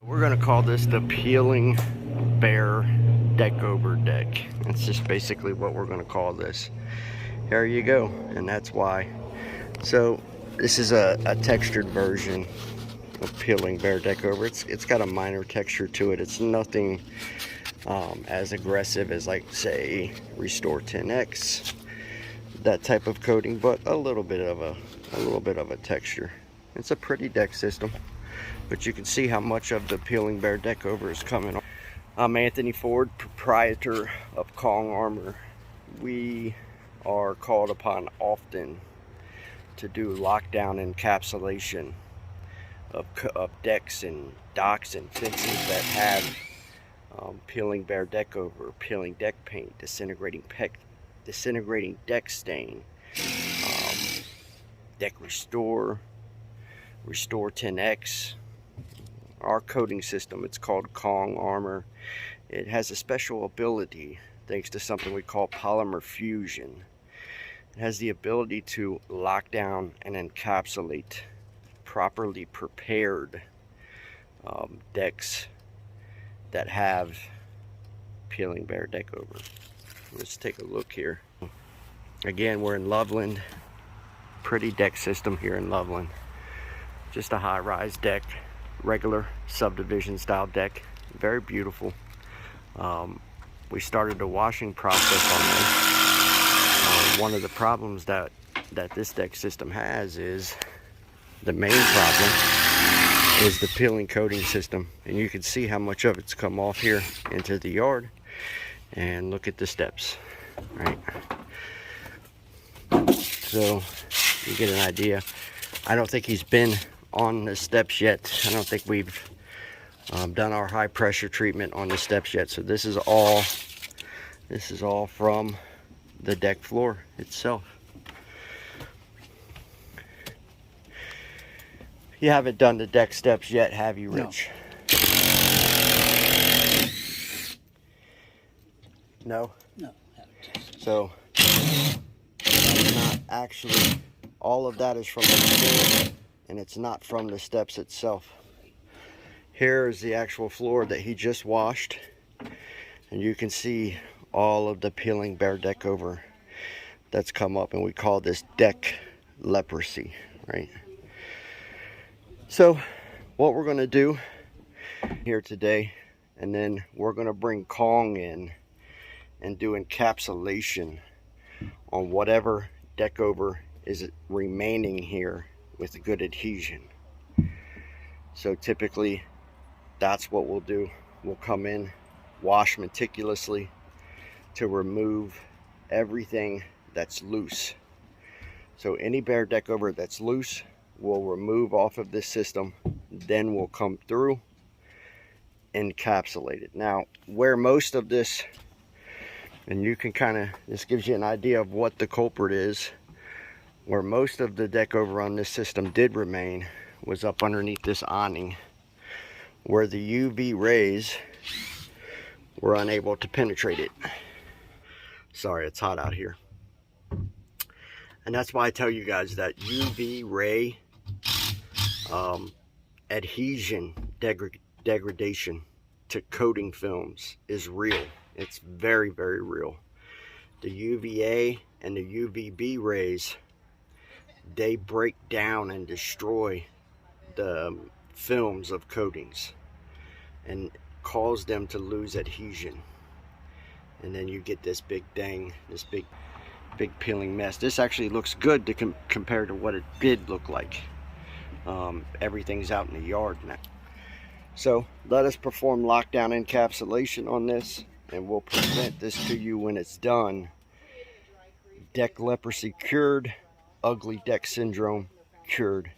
We're going to call this the Peeling Behr Deck Over deck. That's just basically what we're going to call this. There you go, and that's why. So this is a textured version of Peeling Behr Deck Over. It's got a minor texture to it. It's nothing as aggressive as, like, say, Restore 10X, that type of coating, but a little bit of a texture. It's a pretty deck system. But you can see how much of the Peeling Behr Deck Over is coming on. I'm Anthony Ford, proprietor of Kong Armor. We are called upon often to do lockdown encapsulation of decks and docks and fences that have Peeling Behr Deck Over, peeling deck paint, disintegrating deck stain, deck restore 10X. Our coating system, it's called Kong Armor. It has a special ability thanks to something we call polymer fusion. It has the ability to lock down and encapsulate properly prepared decks that have Peeling Behr Deck Over. Let's take a look here. Again, we're in Loveland. Pretty deck system here in Loveland. Just a high-rise deck. Regular subdivision style deck, very beautiful. We started the washing process on this. One of the problems that this deck system has is, the main problem is the peeling coating system, and you can see how much of it's come off here into the yard. And look at the steps, right? So you get an idea. I don't think he's been on the steps yet. I don't think we've done our high pressure treatment on the steps yet. So this is all from the deck floor itself. You haven't done the deck steps yet, have you, Rich? No? No, haven't. So it's not actually, all of that is from the floor, and it's not from the steps itself. Here is the actual floor that he just washed, and you can see all of the Peeling Behr Deck Over that's come up, and we call this deck leprosy, right? So what we're going to do here today, and then we're going to bring Kong in and do encapsulation on whatever deck over is remaining here with good adhesion. So typically that's what we'll do. We'll come in, wash meticulously to remove everything that's loose. So any Behr Deck Over that's loose, we'll remove off of this system, then we'll come through, encapsulate it. Now, where most of this, and you can kind of, this gives you an idea of what the culprit is, where most of the deck over on this system did remain was up underneath this awning, where the UV rays were unable to penetrate it. Sorry, it's hot out here. And that's why I tell you guys that UV ray adhesion degradation to coating films is real. It's very, very real. The UVA and the UVB rays, they break down and destroy the films of coatings and cause them to lose adhesion. And then you get this big thing, this big peeling mess. This actually looks good to compare to what it did look like. Everything's out in the yard now. So let us perform lockdown encapsulation on this, and we'll present this to you when it's done. Deck leprosy cured, ugly deck syndrome cured.